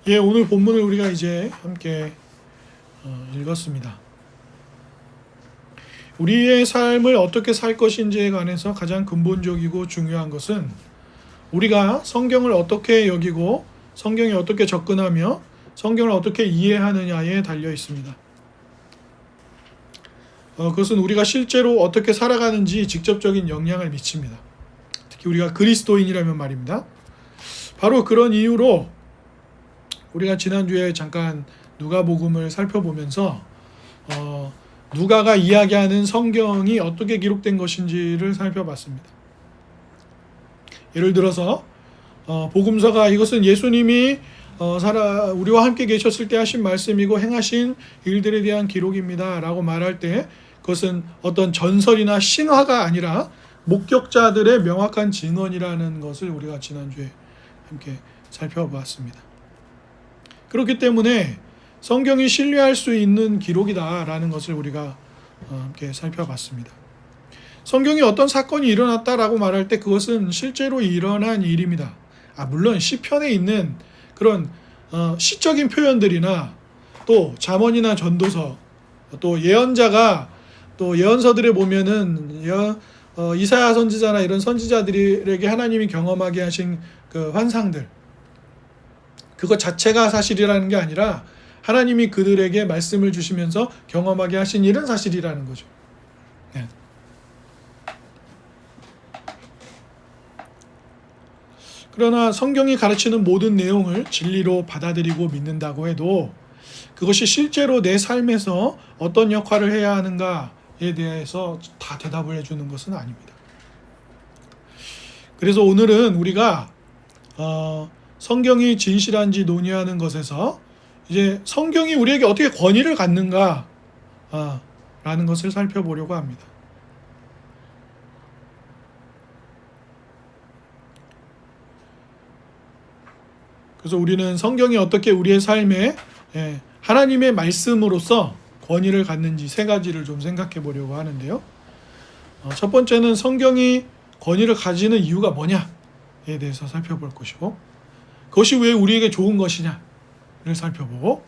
예, 오늘 본문을 우리가 이제 함께 읽었습니다. 우리의 삶을 어떻게 살 것인지에 관해서 가장 근본적이고 중요한 것은 우리가 성경을 어떻게 여기고 성경에 어떻게 접근하며 성경을 어떻게 이해하느냐에 달려 있습니다. 그것은 우리가 실제로 어떻게 살아가는지 직접적인 영향을 미칩니다. 특히 우리가 그리스도인이라면 말입니다. 바로 그런 이유로 우리가 지난주에 잠깐 누가복음을 살펴보면서 누가가 이야기하는 성경이 어떻게 기록된 것인지를 살펴봤습니다. 예를 들어서 복음서가 이것은 예수님이 우리와 함께 계셨을 때 하신 말씀이고 행하신 일들에 대한 기록입니다 라고 말할 때 그것은 어떤 전설이나 신화가 아니라 목격자들의 명확한 증언이라는 것을 우리가 지난주에 함께 살펴보았습니다. 그렇기 때문에 성경이 신뢰할 수 있는 기록이다라는 것을 우리가 함께 살펴봤습니다. 성경이 어떤 사건이 일어났다라고 말할 때 그것은 실제로 일어난 일입니다. 물론 시편에 있는 그런 시적인 표현들이나 또 잠언이나 전도서 또 예언자가 또 예언서들에 보면은 이사야 선지자나 이런 선지자들에게 하나님이 경험하게 하신 그 환상들, 그것 자체가 사실이라는 게 아니라 하나님이 그들에게 말씀을 주시면서 경험하게 하신 일은 사실이라는 거죠. 네. 그러나 성경이 가르치는 모든 내용을 진리로 받아들이고 믿는다고 해도 그것이 실제로 내 삶에서 어떤 역할을 해야 하는가에 대해서 다 대답을 해주는 것은 아닙니다. 그래서 오늘은 우리가 성경이 진실한지 논의하는 것에서 이제 성경이 우리에게 어떻게 권위를 갖는가 라는 것을 살펴보려고 합니다. 그래서 우리는 성경이 어떻게 우리의 삶에 하나님의 말씀으로서 권위를 갖는지 세 가지를 좀 생각해 보려고 하는데요. 첫 번째는 성경이 권위를 가지는 이유가 뭐냐에 대해서 살펴볼 것이고 그것이 왜 우리에게 좋은 것이냐를 살펴보고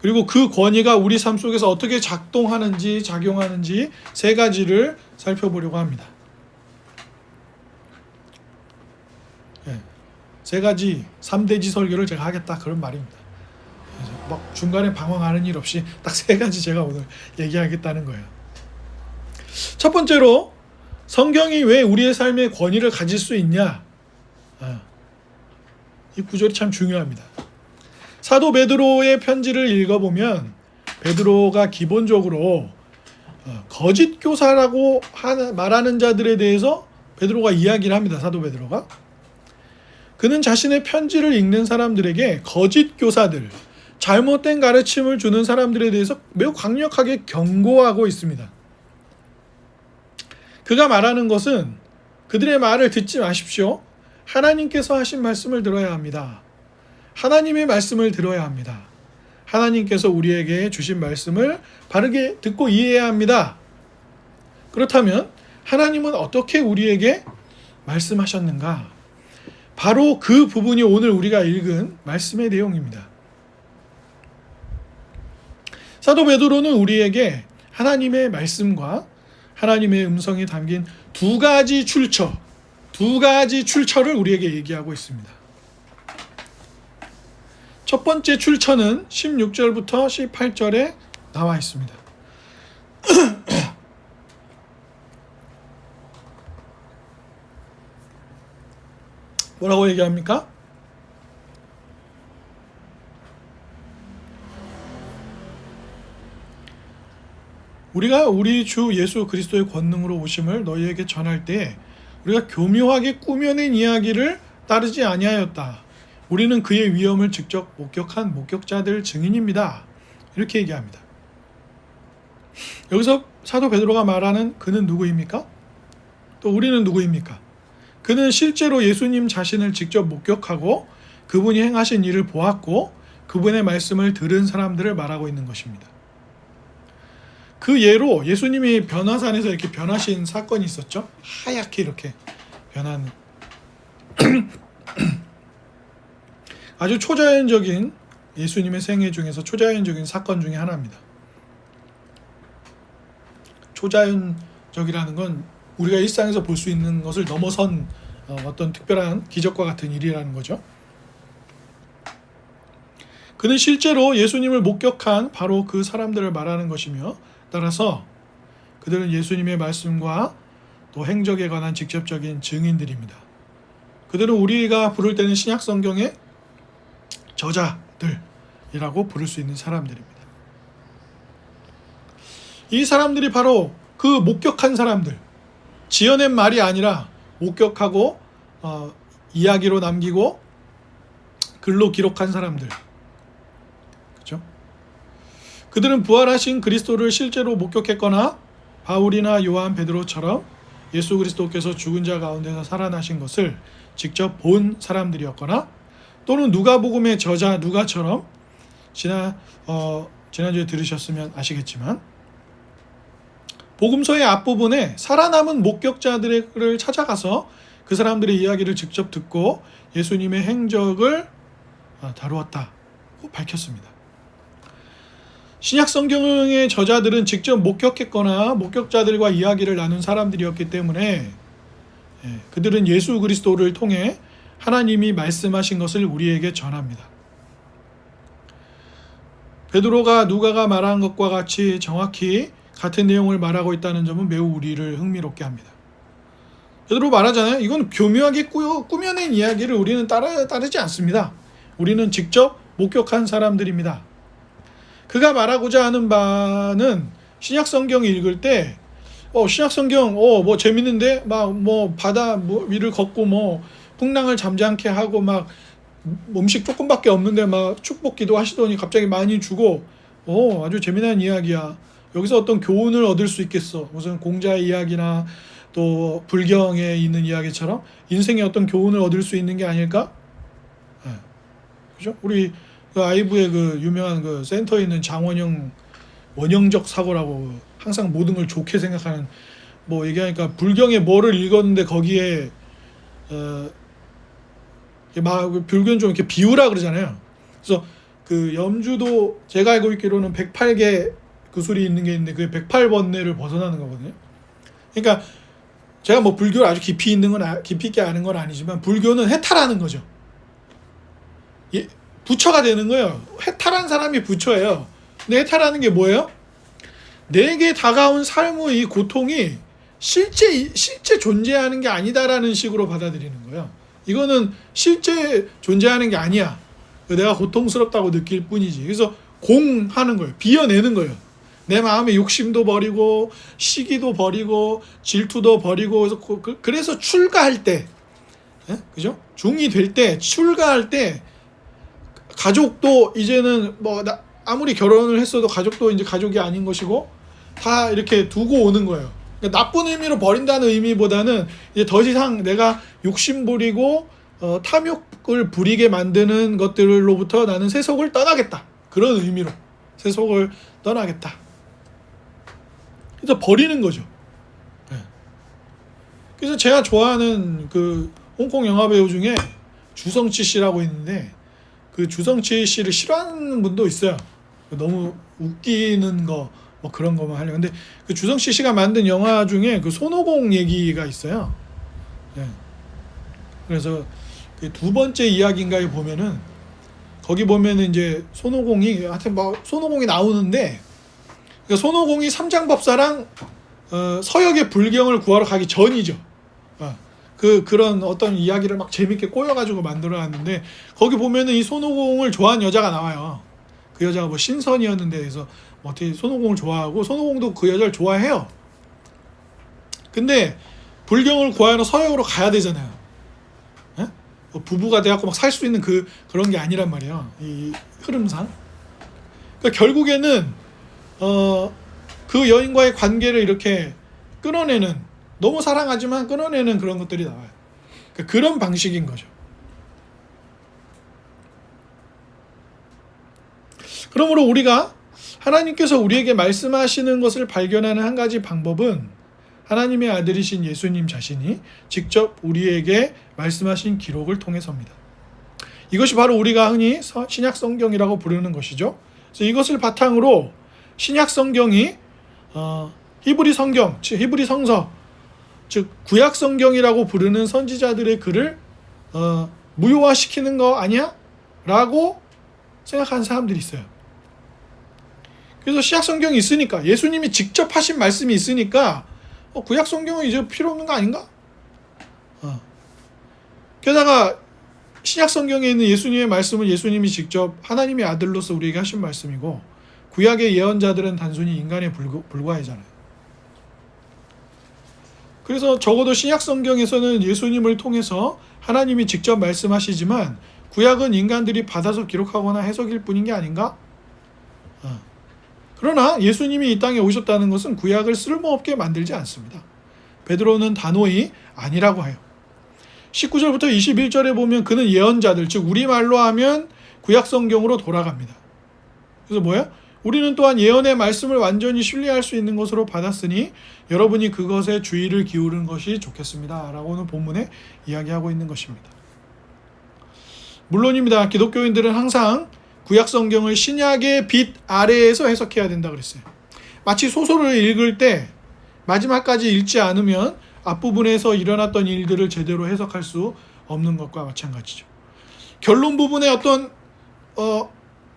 그리고 그 권위가 우리 삶 속에서 어떻게 작동하는지 작용하는지 세 가지를 살펴보려고 합니다. 세 가지 3대지 설교를 제가 하겠다 그런 말입니다. 막 중간에 방황하는 일 없이 딱 세 가지 제가 오늘 얘기하겠다는 거예요. 첫 번째로 성경이 왜 우리의 삶에 권위를 가질 수 있냐? 이 구절이 참 중요합니다. 사도 베드로의 편지를 읽어보면 베드로가 기본적으로 거짓 교사라고 말하는 자들에 대해서 베드로가 이야기를 합니다. 사도 베드로가. 그는 자신의 편지를 읽는 사람들에게 거짓 교사들, 잘못된 가르침을 주는 사람들에 대해서 매우 강력하게 경고하고 있습니다. 그가 말하는 것은 그들의 말을 듣지 마십시오. 하나님께서 하신 말씀을 들어야 합니다. 하나님의 말씀을 들어야 합니다. 하나님께서 우리에게 주신 말씀을 바르게 듣고 이해해야 합니다. 그렇다면 하나님은 어떻게 우리에게 말씀하셨는가? 바로 그 부분이 오늘 우리가 읽은 말씀의 내용입니다. 사도 베드로는 우리에게 하나님의 말씀과 하나님의 음성이 담긴 두 가지 출처를 우리에게 얘기하고 있습니다. 첫 번째 출처는 16절부터 18절에 나와 있습니다. 뭐라고 얘기합니까? 우리가 우리 주 예수 그리스도의 권능으로 오심을 너희에게 전할 때 우리가 교묘하게 꾸며낸 이야기를 따르지 아니하였다. 우리는 그의 위엄을 직접 목격한 목격자들 증인입니다. 이렇게 얘기합니다. 여기서 사도 베드로가 말하는 그는 누구입니까? 또 우리는 누구입니까? 그는 실제로 예수님 자신을 직접 목격하고 그분이 행하신 일을 보았고 그분의 말씀을 들은 사람들을 말하고 있는 것입니다. 그 예로 예수님이 변화산에서 이렇게 변하신 사건이 있었죠. 하얗게 이렇게 변하는 아주 초자연적인 예수님의 생애 중에서 초자연적인 사건 중에 하나입니다. 초자연적이라는 건 우리가 일상에서 볼 수 있는 것을 넘어선 어떤 특별한 기적과 같은 일이라는 거죠. 그는 실제로 예수님을 목격한 바로 그 사람들을 말하는 것이며, 따라서 그들은 예수님의 말씀과 또 행적에 관한 직접적인 증인들입니다. 그들은 우리가 부를 때는 신약 성경의 저자들이라고 부를 수 있는 사람들입니다. 이 사람들이 바로 그 목격한 사람들, 지어낸 말이 아니라 목격하고 이야기로 남기고 글로 기록한 사람들, 그렇죠? 그들은 부활하신 그리스도를 실제로 목격했거나 바울이나 요한, 베드로처럼 예수 그리스도께서 죽은 자 가운데서 살아나신 것을 직접 본 사람들이었거나, 또는 누가복음의 저자 누가처럼 지난주에 들으셨으면 아시겠지만 복음서의 앞부분에 살아남은 목격자들을 찾아가서 그 사람들의 이야기를 직접 듣고 예수님의 행적을 다루었다고 밝혔습니다. 신약 성경의 저자들은 직접 목격했거나 목격자들과 이야기를 나눈 사람들이었기 때문에 그들은 예수 그리스도를 통해 하나님이 말씀하신 것을 우리에게 전합니다. 베드로가 누가가 말한 것과 같이 정확히 같은 내용을 말하고 있다는 점은 매우 우리를 흥미롭게 합니다. 베드로 말하잖아요. 이건 교묘하게 꾸며낸 이야기를 우리는 따르지 않습니다. 우리는 직접 목격한 사람들입니다. 그가 말하고자 하는 바는 신약 성경 읽을 때 신약 성경 뭐 재밌는데 막 뭐 바다 위를 걷고 뭐 풍랑을 잠잠케 하고 막 음식 조금밖에 없는데 막 축복기도 하시더니 갑자기 많이 주고 아주 재미난 이야기야. 여기서 어떤 교훈을 얻을 수 있겠어. 무슨 공자의 이야기나 또 불경에 있는 이야기처럼 인생에 어떤 교훈을 얻을 수 있는 게 아닐까? 그죠? 우리 그 아이브의 그 유명한 그 센터에 있는 장원영 원형적 사고라고 항상 모든 걸 좋게 생각하는 뭐 얘기하니까 불경에 뭐를 읽었는데 거기에 막 불교는 좀 이렇게 비유라 그러잖아요. 그래서 그 염주도 제가 알고 있기로는 108개 구술이 있는 게 있는데 그게 108번뇌를 벗어나는 거거든요. 그러니까 제가 뭐 불교를 아주 깊이 있게 아는 건 아니지만 불교는 해탈하는 거죠. 부처가 되는 거예요. 해탈한 사람이 부처예요. 근데 해탈하는 게 뭐예요? 내게 다가온 삶의 이 고통이 실제 존재하는 게 아니다라는 식으로 받아들이는 거예요. 이거는 실제 존재하는 게 아니야. 내가 고통스럽다고 느낄 뿐이지. 그래서 공하는 거예요. 비워내는 거예요. 내 마음의 욕심도 버리고 시기도 버리고 질투도 버리고 그래서 출가할 때, 그죠? 중이 될 때 출가할 때 가족도 이제는 뭐 아무리 결혼을 했어도 가족도 이제 가족이 아닌 것이고 다 이렇게 두고 오는 거예요. 그러니까 나쁜 의미로 버린다는 의미보다는 이제 더 이상 내가 욕심 부리고 탐욕을 부리게 만드는 것들로부터 나는 세속을 떠나겠다. 그런 의미로 세속을 떠나겠다. 그래서 버리는 거죠. 그래서 제가 좋아하는 그 홍콩 영화 배우 중에 주성치 씨라고 있는데 그 주성치 씨를 싫어하는 분도 있어요. 너무 웃기는 거 뭐 그런 거만 하려고. 근데 그 주성치 씨가 만든 영화 중에 그 손오공 얘기가 있어요. 그래서 그 두 번째 이야기인가에 보면은 거기 보면은 이제 손오공이 하여튼 뭐 손오공이 나오는데 그러니까 손오공이 삼장법사랑 서역의 불경을 구하러 가기 전이죠. 그런 어떤 이야기를 막 재밌게 꼬여가지고 만들어놨는데 거기 보면은 이 손오공을 좋아하는 여자가 나와요. 그 여자가 뭐 신선이었는데 그래서 어떻게 손오공을 좋아하고 손오공도 그 여자를 좋아해요. 근데 불경을 구하러 서역으로 가야 되잖아요. 부부가 돼갖고 막 살 수 있는 그런 게 아니란 말이에요. 이 흐름상. 그러니까 결국에는 그 여인과의 관계를 이렇게 끊어내는 너무 사랑하지만 끊어내는 그런 것들이 나와요. 그러니까 그런 방식인 거죠. 그러므로 우리가 하나님께서 우리에게 말씀하시는 것을 발견하는 한 가지 방법은 하나님의 아들이신 예수님 자신이 직접 우리에게 말씀하신 기록을 통해서입니다. 이것이 바로 우리가 흔히 신약 성경이라고 부르는 것이죠. 그래서 이것을 바탕으로 신약 성경이 히브리 성경, 즉 히브리 성서, 즉 구약 성경이라고 부르는 선지자들의 글을 무효화시키는 거 아니야? 라고 생각하는 사람들이 있어요. 그래서 신약 성경이 있으니까, 예수님이 직접 하신 말씀이 있으니까 구약 성경은 이제 필요 없는 거 아닌가? 게다가 신약 성경에 있는 예수님의 말씀은 예수님이 직접 하나님의 아들로서 우리에게 하신 말씀이고, 구약의 예언자들은 단순히 인간에 불과하잖아요. 그래서 적어도 신약 성경에서는 예수님을 통해서 하나님이 직접 말씀하시지만, 구약은 인간들이 받아서 기록하거나 해석일 뿐인 게 아닌가? 그러나 예수님이 이 땅에 오셨다는 것은 구약을 쓸모없게 만들지 않습니다. 베드로는 단호히 아니라고 해요. 19절부터 21절에 보면 그는 예언자들, 즉 우리말로 하면 구약 성경으로 돌아갑니다. 그래서 뭐야? 우리는 또한 예언의 말씀을 완전히 신뢰할 수 있는 것으로 받았으니 여러분이 그것에 주의를 기울이는 것이 좋겠습니다. 라고는 본문에 이야기하고 있는 것입니다. 물론입니다. 기독교인들은 항상 구약 성경을 신약의 빛 아래에서 해석해야 된다 그랬어요. 마치 소설을 읽을 때 마지막까지 읽지 않으면 앞부분에서 일어났던 일들을 제대로 해석할 수 없는 것과 마찬가지죠. 결론 부분에 어떤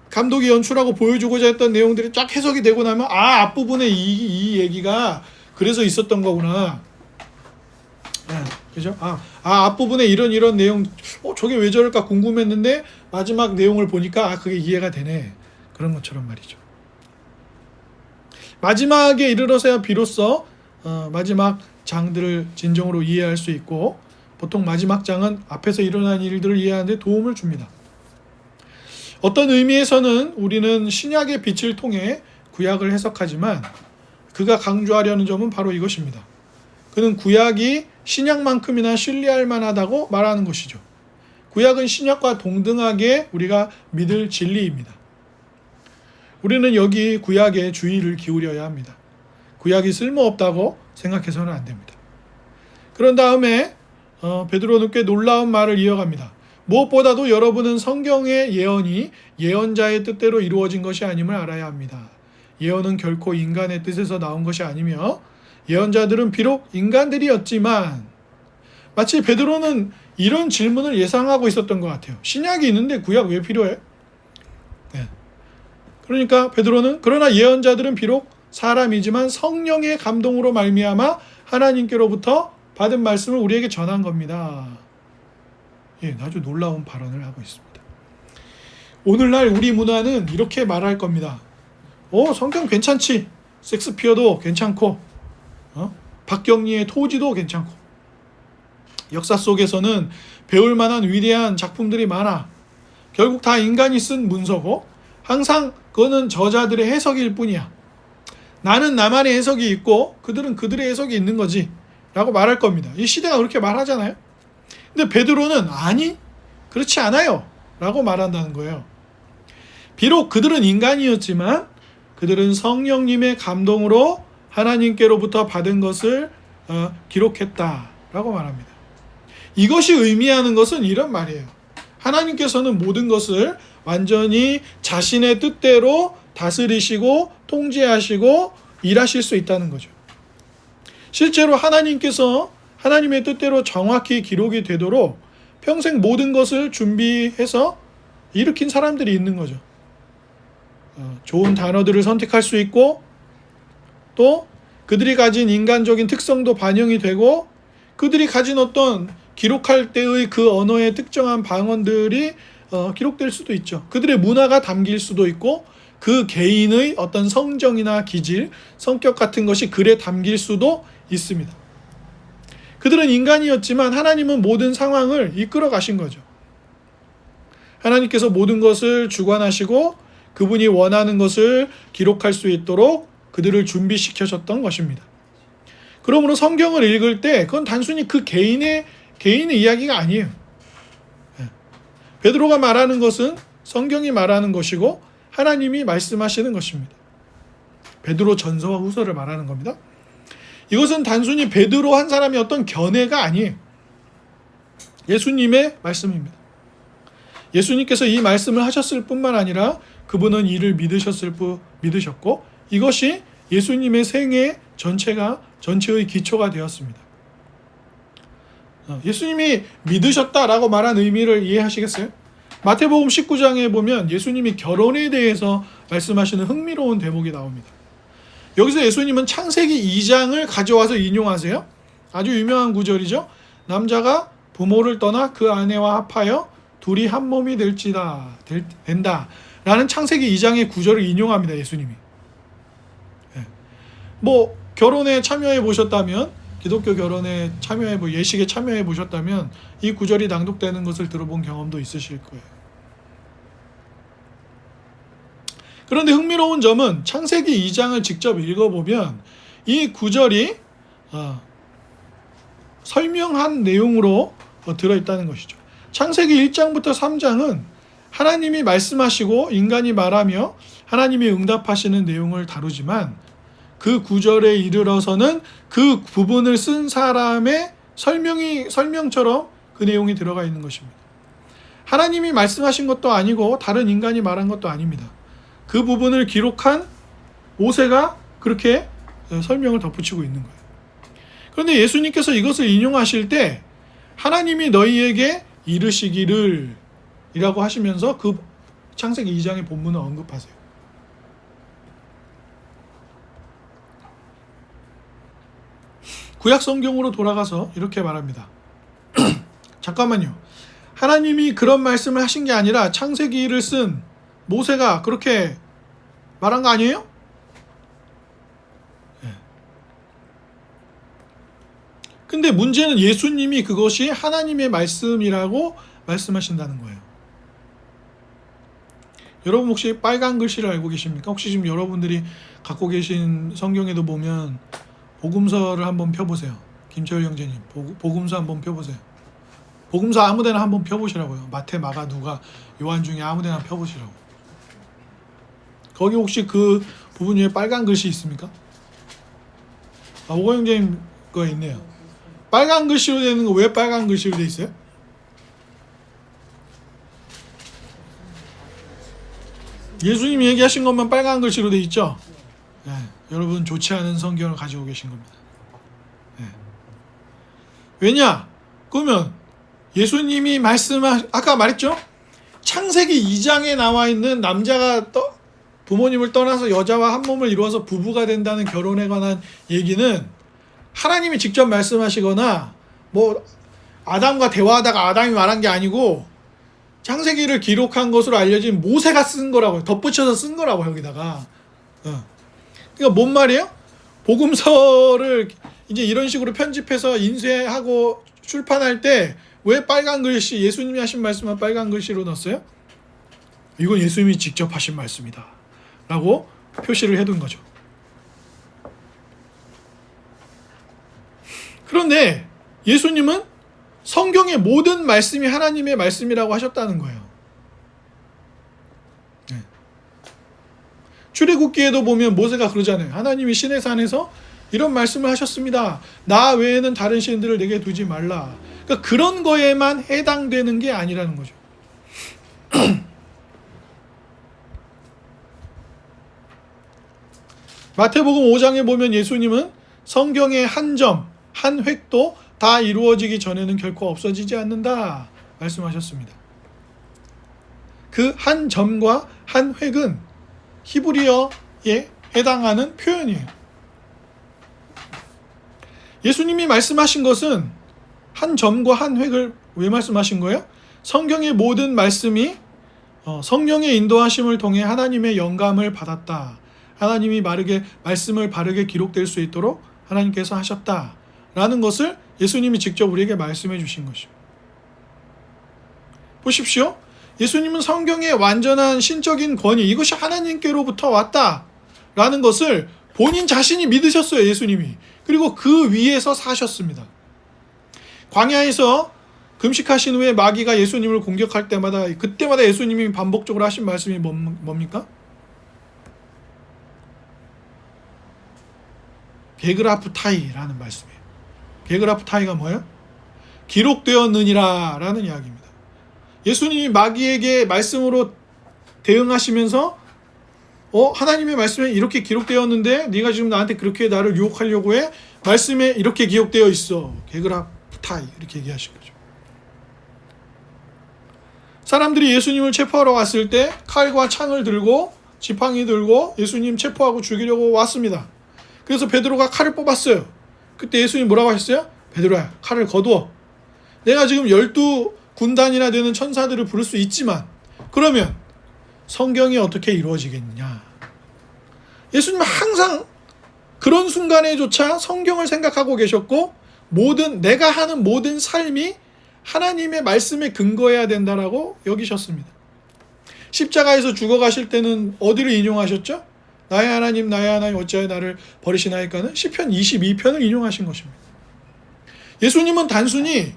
감독이 연출하고 보여주고자 했던 내용들이 쫙 해석이 되고 나면 앞부분에 이 얘기가 그래서 있었던 거구나. 그죠? 앞부분에 이런 내용, 저게 왜 저럴까 궁금했는데 마지막 내용을 보니까 그게 이해가 되네. 그런 것처럼 말이죠. 마지막에 이르러서야 비로소 마지막 장들을 진정으로 이해할 수 있고, 보통 마지막 장은 앞에서 일어난 일들을 이해하는 데 도움을 줍니다. 어떤 의미에서는 우리는 신약의 빛을 통해 구약을 해석하지만 그가 강조하려는 점은 바로 이것입니다. 그는 구약이 신약만큼이나 신뢰할 만하다고 말하는 것이죠. 구약은 신약과 동등하게 우리가 믿을 진리입니다. 우리는 여기 구약에 주의를 기울여야 합니다. 구약이 쓸모없다고 생각해서는 안 됩니다. 그런 다음에 베드로는 꽤 놀라운 말을 이어갑니다. 무엇보다도 여러분은 성경의 예언이 예언자의 뜻대로 이루어진 것이 아님을 알아야 합니다. 예언은 결코 인간의 뜻에서 나온 것이 아니며 예언자들은 비록 인간들이었지만, 마치 베드로는 이런 질문을 예상하고 있었던 것 같아요. 신약이 있는데 구약 왜 필요해? 그러니까 베드로는 그러나 예언자들은 비록 사람이지만 성령의 감동으로 말미암아 하나님께로부터 받은 말씀을 우리에게 전한 겁니다. 아주 놀라운 발언을 하고 있습니다. 오늘날 우리 문화는 이렇게 말할 겁니다. 성경 괜찮지? 섹스피어도 괜찮고, 박경리의 토지도 괜찮고, 역사 속에서는 배울 만한 위대한 작품들이 많아. 결국 다 인간이 쓴 문서고 항상 그거는 저자들의 해석일 뿐이야. 나는 나만의 해석이 있고 그들은 그들의 해석이 있는 거지 라고 말할 겁니다. 이 시대가 그렇게 말하잖아요. 근데 베드로는 아니, 그렇지 않아요 라고 말한다는 거예요. 비록 그들은 인간이었지만 그들은 성령님의 감동으로 하나님께로부터 받은 것을 기록했다라고 말합니다. 이것이 의미하는 것은 이런 말이에요. 하나님께서는 모든 것을 완전히 자신의 뜻대로 다스리시고 통제하시고 일하실 수 있다는 거죠. 실제로 하나님께서 하나님의 뜻대로 정확히 기록이 되도록 평생 모든 것을 준비해서 일으킨 사람들이 있는 거죠. 좋은 단어들을 선택할 수 있고, 또 그들이 가진 인간적인 특성도 반영이 되고, 그들이 가진 어떤 기록할 때의 그 언어의 특정한 방언들이 기록될 수도 있죠. 그들의 문화가 담길 수도 있고, 그 개인의 어떤 성정이나 기질, 성격 같은 것이 글에 담길 수도 있습니다. 그들은 인간이었지만 하나님은 모든 상황을 이끌어 가신 거죠. 하나님께서 모든 것을 주관하시고 그분이 원하는 것을 기록할 수 있도록 그들을 준비시켜줬던 것입니다. 그러므로 성경을 읽을 때 그건 단순히 그 개인의 이야기가 아니에요. 베드로가 말하는 것은 성경이 말하는 것이고 하나님이 말씀하시는 것입니다. 베드로 전서와 후서를 말하는 겁니다. 이것은 단순히 베드로 한 사람의 어떤 견해가 아니에요. 예수님의 말씀입니다. 예수님께서 이 말씀을 하셨을 뿐만 아니라 그분은 이를 믿으셨고 이것이 예수님의 생애 전체의 기초가 되었습니다. 예수님이 믿으셨다라고 말한 의미를 이해하시겠어요? 마태복음 19장에 보면 예수님이 결혼에 대해서 말씀하시는 흥미로운 대목이 나옵니다. 여기서 예수님은 창세기 2장을 가져와서 인용하세요. 아주 유명한 구절이죠. 남자가 부모를 떠나 그 아내와 합하여 둘이 한 몸이 된다 라는 창세기 2장의 구절을 인용합니다. 예수님이. 뭐 결혼에 참여해 보셨다면, 기독교 결혼에 예식에 참여해 보셨다면 이 구절이 낭독되는 것을 들어본 경험도 있으실 거예요. 그런데 흥미로운 점은 창세기 2장을 직접 읽어보면 이 구절이 설명한 내용으로 들어있다는 것이죠. 창세기 1장부터 3장은 하나님이 말씀하시고 인간이 말하며 하나님이 응답하시는 내용을 다루지만 그 구절에 이르러서는 그 부분을 쓴 사람의 설명처럼 그 내용이 들어가 있는 것입니다. 하나님이 말씀하신 것도 아니고 다른 인간이 말한 것도 아닙니다. 그 부분을 기록한 모세가 그렇게 설명을 덧붙이고 있는 거예요. 그런데 예수님께서 이것을 인용하실 때 하나님이 너희에게 이르시기를 이라고 하시면서 그 창세기 2장의 본문을 언급하세요. 구약 성경으로 돌아가서 이렇게 말합니다. 잠깐만요. 하나님이 그런 말씀을 하신 게 아니라 창세기를 쓴 모세가 그렇게 말한 거 아니에요? 근데 문제는 예수님이 그것이 하나님의 말씀이라고 말씀하신다는 거예요. 여러분 혹시 빨간 글씨를 알고 계십니까? 혹시 지금 여러분들이 갖고 계신 성경에도 보면 복음서를 한번 펴보세요. 김철 형제님, 복음서 한번 펴보세요. 복음서 아무데나 한번 펴보시라고요. 마태, 마가, 누가, 요한 중에 아무데나 펴보시라고. 거기 혹시 그 부분 중에 빨간 글씨 있습니까? 오거 형제님 거 있네요. 빨간 글씨로 되는 거 왜 빨간 글씨로 돼 있어요? 예수님이 얘기하신 것만 빨간 글씨로 돼 있죠? 네, 여러분 좋지 않은 성경을 가지고 계신 겁니다. 네. 왜냐? 그러면 예수님이 아까 말했죠? 창세기 2장에 나와 있는 남자가 부모님을 떠나서 여자와 한 몸을 이루어서 부부가 된다는 결혼에 관한 얘기는 하나님이 직접 말씀하시거나 뭐 아담과 대화하다가 아담이 말한 게 아니고 창세기를 기록한 것으로 알려진 모세가 쓴 거라고요. 덧붙여서 쓴 거라고 여기다가. 그러니까 뭔 말이에요? 복음서를 이제 이런 식으로 편집해서 인쇄하고 출판할 때 왜 빨간 글씨, 예수님이 하신 말씀만 빨간 글씨로 넣었어요? 이건 예수님이 직접 하신 말씀이다 라고 표시를 해둔 거죠. 그런데 예수님은 성경의 모든 말씀이 하나님의 말씀이라고 하셨다는 거예요. 네. 출애굽기에도 보면 모세가 그러잖아요. 하나님이 시내 산에서 이런 말씀을 하셨습니다. 나 외에는 다른 신들을 내게 두지 말라. 그러니까 그런 거에만 해당되는 게 아니라는 거죠. 마태복음 5장에 보면 예수님은 성경의 한 점, 한 획도 다 이루어지기 전에는 결코 없어지지 않는다 말씀하셨습니다. 그 한 점과 한 획은 히브리어에 해당하는 표현이에요. 예수님이 말씀하신 것은 한 점과 한 획을 왜 말씀하신 거예요? 성경의 모든 말씀이 성령의 인도하심을 통해 하나님의 영감을 받았다. 하나님이 말씀을 바르게 기록될 수 있도록 하나님께서 하셨다라는 것을 예수님이 직접 우리에게 말씀해 주신 것이죠. 보십시오. 예수님은 성경의 완전한 신적인 권위, 이것이 하나님께로부터 왔다라는 것을 본인 자신이 믿으셨어요. 예수님이. 그리고 그 위에서 사셨습니다. 광야에서 금식하신 후에 마귀가 예수님을 공격할 때마다 그때마다 예수님이 반복적으로 하신 말씀이 뭡니까? 게그라프타이라는 말씀이에요. 게그라프타이가 뭐예요? 기록되었느니라 라는 이야기입니다. 예수님이 마귀에게 말씀으로 대응하시면서 하나님의 말씀에 이렇게 기록되었는데 네가 지금 나한테 그렇게 나를 유혹하려고 해? 말씀에 이렇게 기록되어 있어. 게그라프타이 이렇게 얘기하신 거죠. 사람들이 예수님을 체포하러 왔을 때 칼과 창을 들고 지팡이 들고 예수님 체포하고 죽이려고 왔습니다. 그래서 베드로가 칼을 뽑았어요. 그때 예수님 뭐라고 하셨어요? 베드로야, 칼을 거두어. 내가 지금 12군단이나 되는 천사들을 부를 수 있지만 그러면 성경이 어떻게 이루어지겠느냐. 예수님은 항상 그런 순간에조차 성경을 생각하고 계셨고 내가 하는 모든 삶이 하나님의 말씀에 근거해야 된다라고 여기셨습니다. 십자가에서 죽어가실 때는 어디를 인용하셨죠? 나의 하나님 어찌하여 나를 버리시나이까는 시편 22편을 인용하신 것입니다. 예수님은 단순히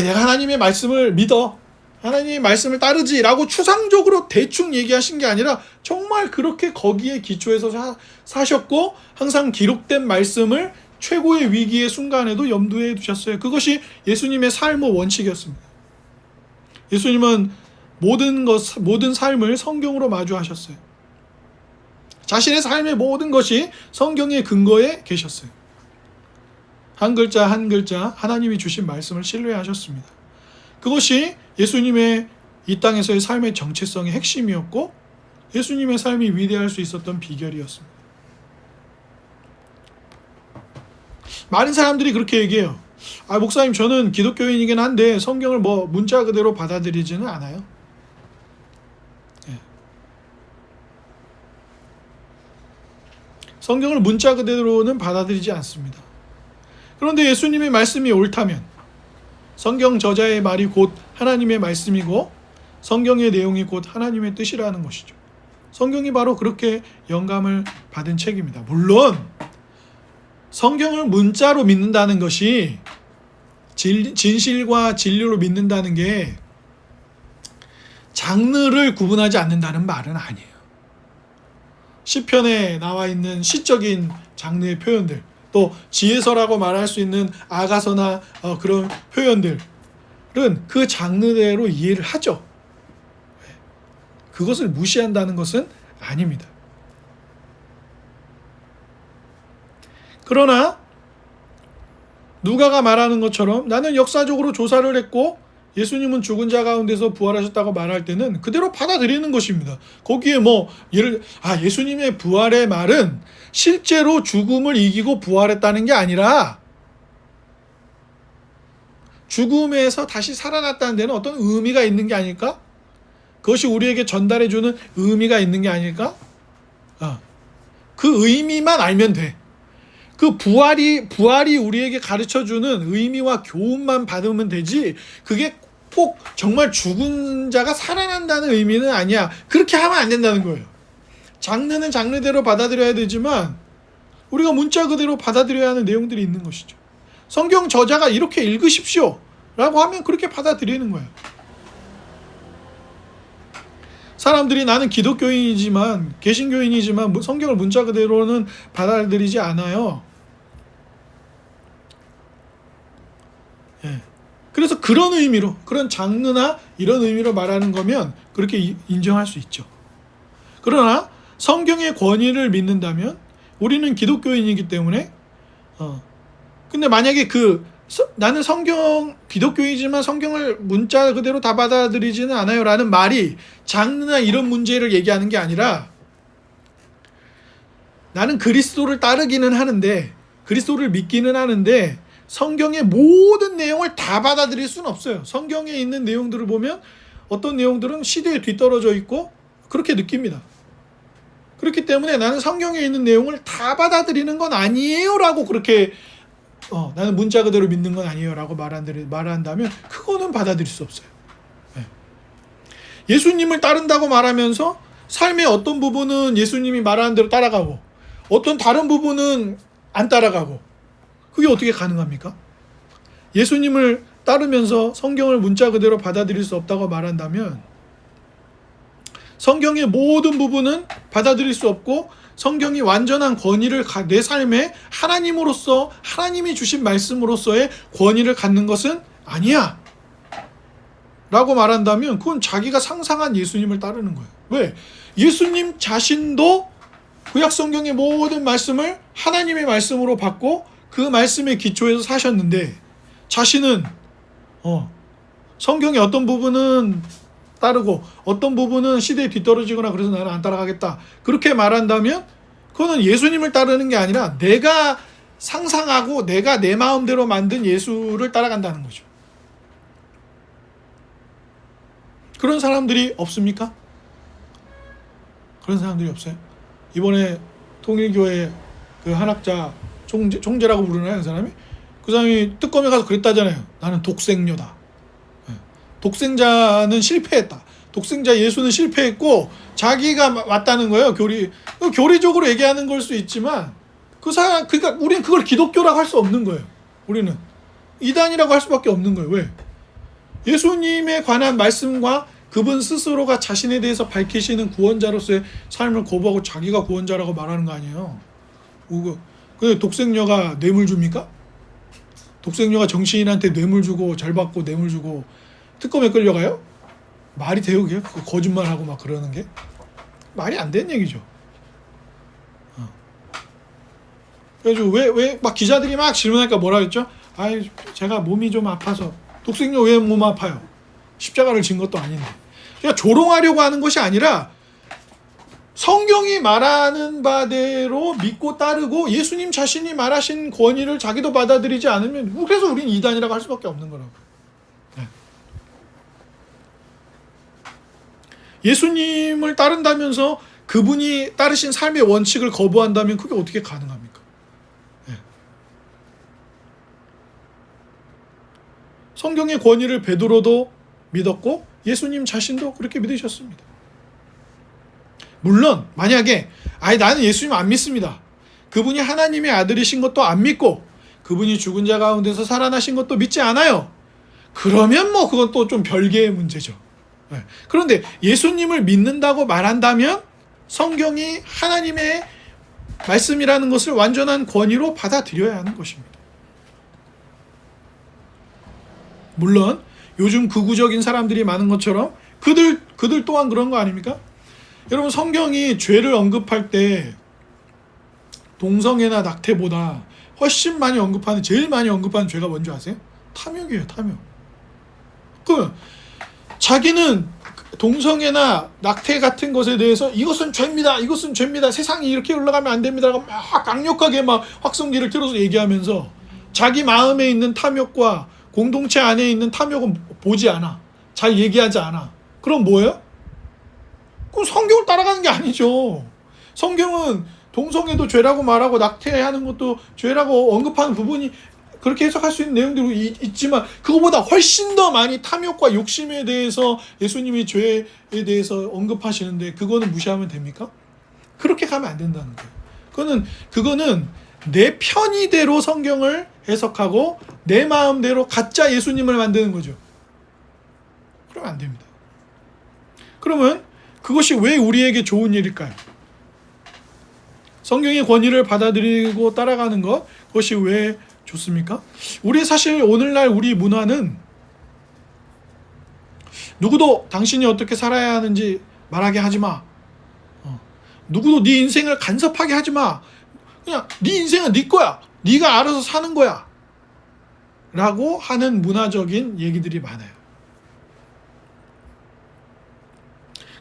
내가 하나님의 말씀을 믿어, 하나님의 말씀을 따르지라고 추상적으로 대충 얘기하신 게 아니라 정말 그렇게 거기에 기초해서 사셨고 항상 기록된 말씀을 최고의 위기의 순간에도 염두에 두셨어요. 그것이 예수님의 삶의 원칙이었습니다. 예수님은 모든 삶을 성경으로 마주하셨어요. 자신의 삶의 모든 것이 성경의 근거에 계셨어요. 한 글자 한 글자 하나님이 주신 말씀을 신뢰하셨습니다. 그것이 예수님의 이 땅에서의 삶의 정체성의 핵심이었고 예수님의 삶이 위대할 수 있었던 비결이었습니다. 많은 사람들이 그렇게 얘기해요. 목사님, 저는 기독교인이긴 한데 성경을 문자 그대로 받아들이지는 않아요. 성경을 문자 그대로는 받아들이지 않습니다. 그런데 예수님의 말씀이 옳다면 성경 저자의 말이 곧 하나님의 말씀이고 성경의 내용이 곧 하나님의 뜻이라는 것이죠. 성경이 바로 그렇게 영감을 받은 책입니다. 물론 성경을 문자로 믿는다는 것이 진실과 진리로 믿는다는 게 장르를 구분하지 않는다는 말은 아니에요. 시편에 나와 있는 시적인 장르의 표현들, 또 지혜서라고 말할 수 있는 아가서나 그런 표현들은 그 장르대로 이해를 하죠. 그것을 무시한다는 것은 아닙니다. 그러나 누가가 말하는 것처럼 나는 역사적으로 조사를 했고 예수님은 죽은 자 가운데서 부활하셨다고 말할 때는 그대로 받아들이는 것입니다. 거기에 예수님의 부활의 말은 실제로 죽음을 이기고 부활했다는 게 아니라 죽음에서 다시 살아났다는 데는 어떤 의미가 있는 게 아닐까? 그것이 우리에게 전달해주는 의미가 있는 게 아닐까? 그 의미만 알면 돼. 그 부활이 우리에게 가르쳐주는 의미와 교훈만 받으면 되지, 그게 꼭 정말 죽은 자가 살아난다는 의미는 아니야. 그렇게 하면 안 된다는 거예요. 장르는 장르대로 받아들여야 되지만 우리가 문자 그대로 받아들여야 하는 내용들이 있는 것이죠. 성경 저자가 이렇게 읽으십시오 라고 하면 그렇게 받아들이는 거예요. 사람들이 나는 기독교인이지만 개신교인이지만 성경을 문자 그대로는 받아들이지 않아요. 그래서 그런 의미로, 그런 장르나 이런 의미로 말하는 거면 그렇게 인정할 수 있죠. 그러나 성경의 권위를 믿는다면 우리는 기독교인이기 때문에 근데 만약에 나는 기독교인이지만 성경을 문자 그대로 다 받아들이지는 않아요 라는 말이 장르나 이런 문제를 얘기하는 게 아니라 나는 그리스도를 따르기는 하는데, 그리스도를 믿기는 하는데 성경의 모든 내용을 다 받아들일 수는 없어요. 성경에 있는 내용들을 보면 어떤 내용들은 시대에 뒤떨어져 있고 그렇게 느낍니다. 그렇기 때문에 나는 성경에 있는 내용을 다 받아들이는 건 아니에요 라고 그렇게 나는 문자 그대로 믿는 건 아니에요 라고 말한다면 그거는 받아들일 수 없어요. 예수님을 따른다고 말하면서 삶의 어떤 부분은 예수님이 말하는 대로 따라가고 어떤 다른 부분은 안 따라가고, 그게 어떻게 가능합니까? 예수님을 따르면서 성경을 문자 그대로 받아들일 수 없다고 말한다면 성경의 모든 부분은 받아들일 수 없고 성경이 완전한 권위를 내 삶에 하나님으로서, 하나님이 주신 말씀으로서의 권위를 갖는 것은 아니야 라고 말한다면 그건 자기가 상상한 예수님을 따르는 거예요. 왜? 예수님 자신도 구약 성경의 모든 말씀을 하나님의 말씀으로 받고 그 말씀에 기초해서 사셨는데 자신은 성경의 어떤 부분은 따르고 어떤 부분은 시대에 뒤떨어지거나 그래서 나는 안 따라가겠다. 그렇게 말한다면 그거는 예수님을 따르는 게 아니라 내가 상상하고 내가 내 마음대로 만든 예수를 따라간다는 거죠. 그런 사람들이 없습니까? 그런 사람들이 없어요? 이번에 통일교회 그 한학자 총재라고 부르나요? 그 사람이? 그 사람이 특검에 가서 그랬다잖아요. 나는 독생녀다. 독생자는 실패했다. 독생자 예수는 실패했고 자기가 맞다는 거예요. 교리적으로 얘기하는 걸 수 있지만 그러니까 우리는 그걸 기독교라고 할 수 없는 거예요. 우리는 이단이라고 할 수밖에 없는 거예요. 왜? 예수님에 관한 말씀과 그분 스스로가 자신에 대해서 밝히시는 구원자로서의 삶을 거부하고 자기가 구원자라고 말하는 거 아니에요. 그 독생녀가 뇌물 줍니까? 독생녀가 정치인한테 뇌물 주고 절 받고 뇌물 주고 특검에 끌려가요? 말이 돼요 그게? 거짓말하고 막 그러는 게? 말이 안 되는 얘기죠. 그래가지고 왜 막 기자들이 막 질문하니까 뭐라 그랬죠? 아이 제가 몸이 좀 아파서. 독생녀 왜 몸 아파요? 십자가를 진 것도 아닌데. 그러니까 조롱하려고 하는 것이 아니라 성경이 말하는 바대로 믿고 따르고 예수님 자신이 말하신 권위를 자기도 받아들이지 않으면 그래서 우린 이단이라고 할 수밖에 없는 거라고. 네. 예수님을 따른다면서 그분이 따르신 삶의 원칙을 거부한다면 그게 어떻게 가능합니까? 네. 성경의 권위를 베드로도 믿었고 예수님 자신도 그렇게 믿으셨습니다. 물론 만약에 나는 예수님 안 믿습니다. 그분이 하나님의 아들이신 것도 안 믿고 그분이 죽은 자 가운데서 살아나신 것도 믿지 않아요. 그러면 뭐 그건 또 좀 별개의 문제죠. 네. 그런데 예수님을 믿는다고 말한다면 성경이 하나님의 말씀이라는 것을 완전한 권위로 받아들여야 하는 것입니다. 물론 요즘 극우적인 사람들이 많은 것처럼 그들 또한 그런 거 아닙니까? 여러분 성경이 죄를 언급할 때 동성애나 낙태보다 훨씬 많이 제일 많이 언급하는 죄가 뭔지 아세요? 탐욕이에요. 탐욕. 자기는 동성애나 낙태 같은 것에 대해서 이것은 죄입니다. 이것은 죄입니다. 세상이 이렇게 흘러가면 안 됩니다. 막 강력하게 막 확성기를 틀어서 얘기하면서 자기 마음에 있는 탐욕과 공동체 안에 있는 탐욕은 보지 않아. 잘 얘기하지 않아. 그럼 뭐예요? 그럼 성경을 따라가는 게 아니죠. 성경은 동성애도 죄라고 말하고 낙태하는 것도 죄라고 언급하는 부분이 그렇게 해석할 수 있는 내용들이 있지만 그거보다 훨씬 더 많이 탐욕과 욕심에 대해서 예수님이 죄에 대해서 언급하시는데 그거는 무시하면 됩니까? 그렇게 가면 안 된다는 거예요. 그거는 내 편의대로 성경을 해석하고 내 마음대로 가짜 예수님을 만드는 거죠. 그러면 안 됩니다. 그러면 그것이 왜 우리에게 좋은 일일까요? 성경의 권위를 받아들이고 따라가는 것, 그것이 왜 좋습니까? 사실 오늘날 우리 문화는 누구도 당신이 어떻게 살아야 하는지 말하게 하지 마. 누구도 네 인생을 간섭하게 하지 마. 그냥 네 인생은 네 거야. 네가 알아서 사는 거야. 라고 하는 문화적인 얘기들이 많아요.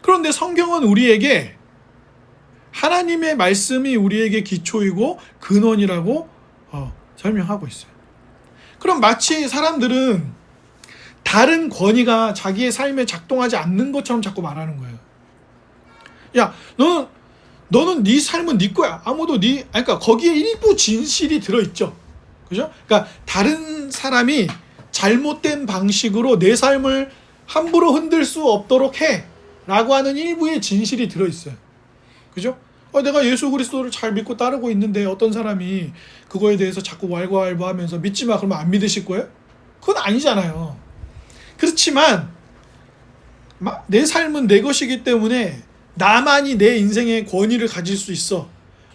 그런데 성경은 우리에게 하나님의 말씀이 우리에게 기초이고 근원이라고 설명하고 있어요. 그럼 마치 사람들은 다른 권위가 자기의 삶에 작동하지 않는 것처럼 자꾸 말하는 거예요. 야, 너는 네 삶은 네 거야. 아무도 그러니까 거기에 일부 진실이 들어있죠. 그죠? 그러니까 다른 사람이 잘못된 방식으로 내 삶을 함부로 흔들 수 없도록 해. 라고 하는 일부의 진실이 들어있어요. 그죠? 내가 예수 그리스도를 잘 믿고 따르고 있는데 어떤 사람이 그거에 대해서 자꾸 왈가왈부하면서 믿지 마 그러면 안 믿으실 거예요? 그건 아니잖아요. 그렇지만 내 삶은 내 것이기 때문에 나만이 내 인생의 권위를 가질 수 있어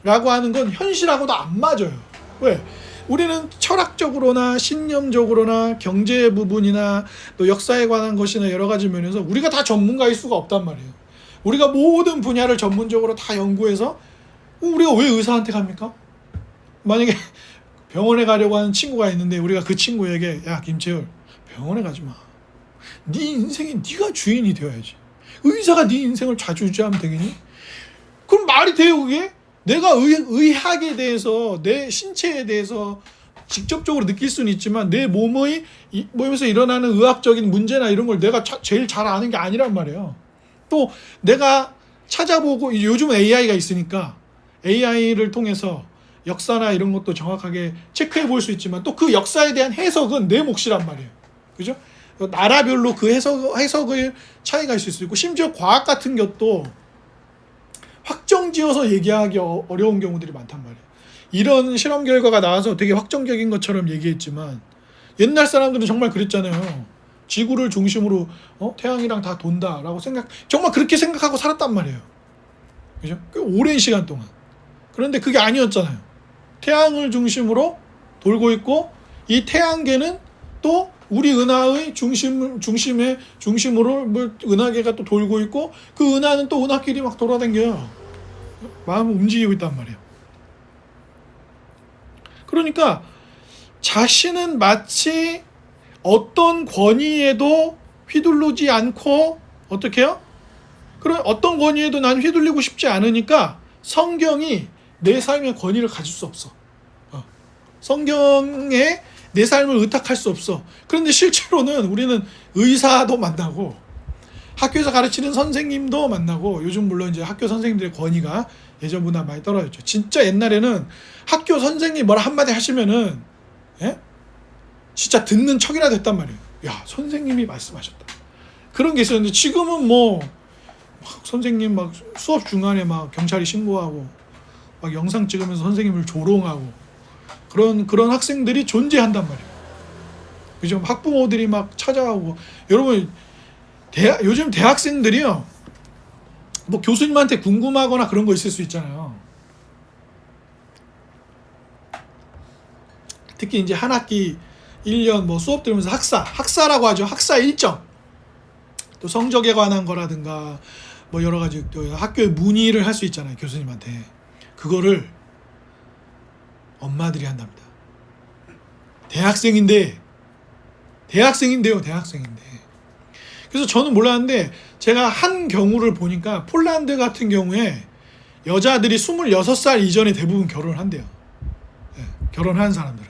라고 하는 건 현실하고도 안 맞아요. 왜? 우리는 철학적으로나 신념적으로나 경제 부분이나 또 역사에 관한 것이나 여러 가지 면에서 우리가 다 전문가일 수가 없단 말이에요. 우리가 모든 분야를 전문적으로 다 연구해서 우리가 왜 의사한테 갑니까? 만약에 병원에 가려고 하는 친구가 있는데 우리가 그 친구에게 야 김채율 병원에 가지 마. 네 인생에 네가 주인이 되어야지. 의사가 네 인생을 좌지우지하면 되겠니? 그럼 말이 돼요 그게? 내가 의학에 대해서 내 신체에 대해서 직접적으로 느낄 수는 있지만 내 몸에서 일어나는 의학적인 문제나 이런 걸 내가 제일 잘 아는 게 아니란 말이에요. 또 내가 찾아보고 요즘은 AI가 있으니까 AI를 통해서 역사나 이런 것도 정확하게 체크해 볼 수 있지만 또 그 역사에 대한 해석은 내 몫이란 말이에요. 그죠? 나라별로 그 해석의 차이가 있을 수 있고 심지어 과학 같은 것도 확정지어서 얘기하기 어려운 경우들이 많단 말이에요. 이런 실험 결과가 나와서 되게 확정적인 것처럼 얘기했지만 옛날 사람들은 정말 그랬잖아요. 지구를 중심으로 태양이랑 다 돈다라고 정말 그렇게 생각하고 살았단 말이에요. 그죠? 꽤 오랜 시간 동안. 그런데 그게 아니었잖아요. 태양을 중심으로 돌고 있고 이 태양계는 또 우리 은하의 중심으로 은하계가 또 돌고 있고 그 은하는 또 은하끼리 막 돌아다녀요. 마음을 움직이고 있단 말이에요. 그러니까 자신은 마치 어떤 권위에도 휘둘르지 않고 어떻게 해요? 그런 어떤 권위에도 난 휘둘리고 싶지 않으니까 성경이 내 삶의 권위를 가질 수 없어. 성경에 내 삶을 의탁할 수 없어. 그런데 실제로는 우리는 의사도 만나고 학교에서 가르치는 선생님도 만나고 요즘 물론 이제 학교 선생님들의 권위가 예전보다 많이 떨어졌죠. 진짜 옛날에는 학교 선생님이 뭐라 한마디 하시면은 진짜 듣는 척이라도 했단 말이에요. 야 선생님이 말씀하셨다. 그런 게 있었는데 지금은 뭐 막 선생님 막 수업 중간에 막 경찰이 신고하고 막 영상 찍으면서 선생님을 조롱하고 그런 학생들이 존재한단 말이에요. 그죠? 학부모들이 막 찾아오고 여러분 요즘 대학생들이요. 뭐 교수님한테 궁금하거나 그런 거 있을 수 있잖아요. 특히 이제 한 학기 1년 뭐 수업 들으면서 학사라고 하죠. 학사 일정. 또 성적에 관한 거라든가 뭐 여러 가지 또 학교에 문의를 할 수 있잖아요. 교수님한테. 그거를 엄마들이 한답니다. 대학생인데요. 대학생인데. 그래서 저는 몰랐는데 제가 한 경우를 보니까 폴란드 같은 경우에 여자들이 26살 이전에 대부분 결혼을 한대요. 네, 결혼한 사람들은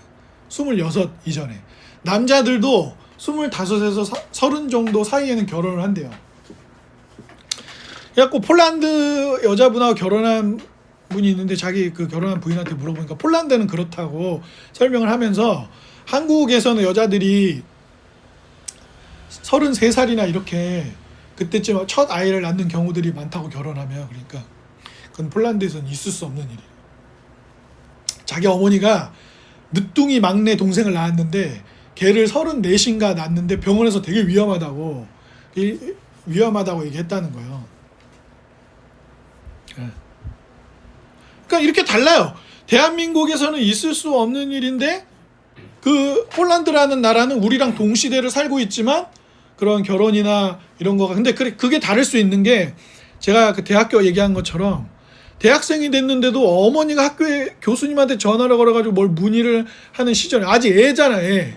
26 이전에. 남자들도 25에서 30 정도 사이에는 결혼을 한대요. 그래갖고 폴란드 여자분하고 결혼한 분이 있는데 자기 그 결혼한 부인한테 물어보니까 폴란드는 그렇다고 설명을 하면서 한국에서는 여자들이 33살이나 이렇게 그때쯤 첫 아이를 낳는 경우들이 많다고 결혼하면 그러니까 그건 폴란드에서는 있을 수 없는 일이에요. 자기 어머니가 늦둥이 막내 동생을 낳았는데 걔를 34인가 낳았는데 병원에서 되게 위험하다고 얘기했다는 거예요. 그러니까 이렇게 달라요. 대한민국에서는 있을 수 없는 일인데 그 폴란드라는 나라는 우리랑 동시대를 살고 있지만 그런 결혼이나 이런 거가 근데 그게 다를 수 있는 게 제가 그 대학교 얘기한 것처럼 대학생이 됐는데도 어머니가 학교에 교수님한테 전화를 걸어가지고 뭘 문의를 하는 시절에 아직 애잖아. 애.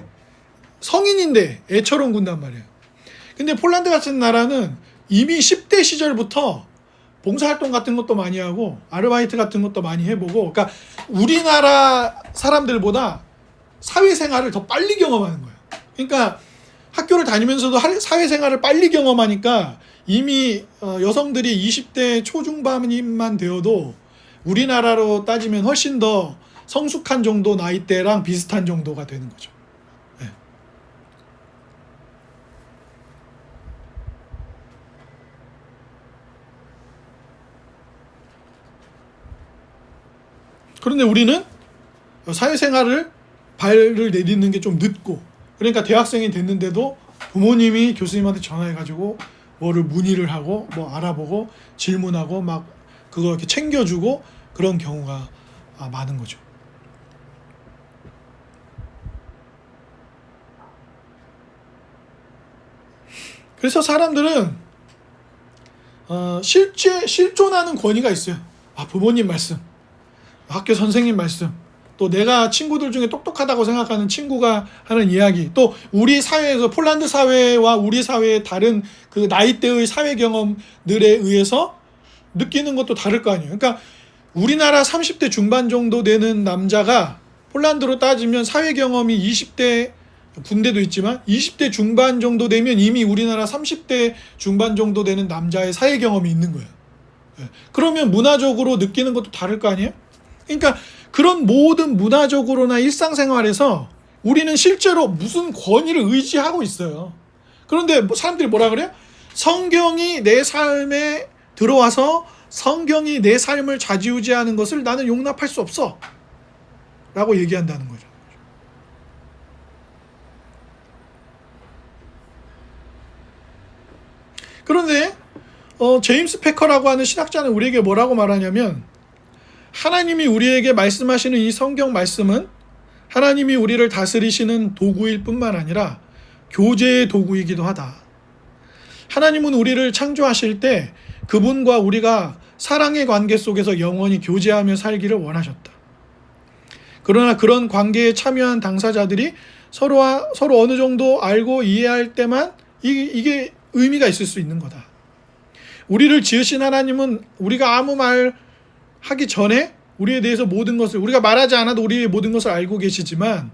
성인인데 애처럼 군단 말이에요. 근데 폴란드 같은 나라는 이미 10대 시절부터 봉사활동 같은 것도 많이 하고 아르바이트 같은 것도 많이 해보고 그러니까 우리나라 사람들보다 사회생활을 더 빨리 경험하는 거예요. 그러니까 학교를 다니면서도 사회생활을 빨리 경험하니까 이미 여성들이 20대 초중반만 되어도 우리나라로 따지면 훨씬 더 성숙한 정도 나이대랑 비슷한 정도가 되는 거죠. 네. 그런데 우리는 사회생활을 발을 내딛는 게 좀 늦고 그러니까 대학생이 됐는데도 부모님이 교수님한테 전화해가지고 뭐를 문의를 하고 뭐 알아보고 질문하고 막 그거 이렇게 챙겨주고 그런 경우가 많은 거죠. 그래서 사람들은 실존하는 권위가 있어요. 부모님 말씀, 학교 선생님 말씀, 또 내가 친구들 중에 똑똑하다고 생각하는 친구가 하는 이야기, 또 우리 사회에서 폴란드 사회와 우리 사회의 다른 그 나이대의 사회 경험들에 의해서 느끼는 것도 다를 거 아니에요. 그러니까 우리나라 30대 중반 정도 되는 남자가 폴란드로 따지면 사회 경험이 20대 군대도 있지만 20대 중반 정도 되면 이미 우리나라 30대 중반 정도 되는 남자의 사회 경험이 있는 거예요. 그러면 문화적으로 느끼는 것도 다를 거 아니에요? 그러니까 그런 모든 문화적으로나 일상생활에서 우리는 실제로 무슨 권위를 의지하고 있어요. 그런데 사람들이 뭐라 그래요? 성경이 내 삶에 들어와서 성경이 내 삶을 좌지우지하는 것을 나는 용납할 수 없어 라고 얘기한다는 거죠. 그런데 제임스 패커라고 하는 신학자는 우리에게 뭐라고 말하냐면, 하나님이 우리에게 말씀하시는 이 성경 말씀은 하나님이 우리를 다스리시는 도구일 뿐만 아니라 교제의 도구이기도 하다. 하나님은 우리를 창조하실 때 그분과 우리가 사랑의 관계 속에서 영원히 교제하며 살기를 원하셨다. 그러나 그런 관계에 참여한 당사자들이 서로 어느 정도 알고 이해할 때만 이게 의미가 있을 수 있는 거다. 우리를 지으신 하나님은 우리가 아무 말 하기 전에 우리에 대해서 모든 것을, 우리가 말하지 않아도 우리의 모든 것을 알고 계시지만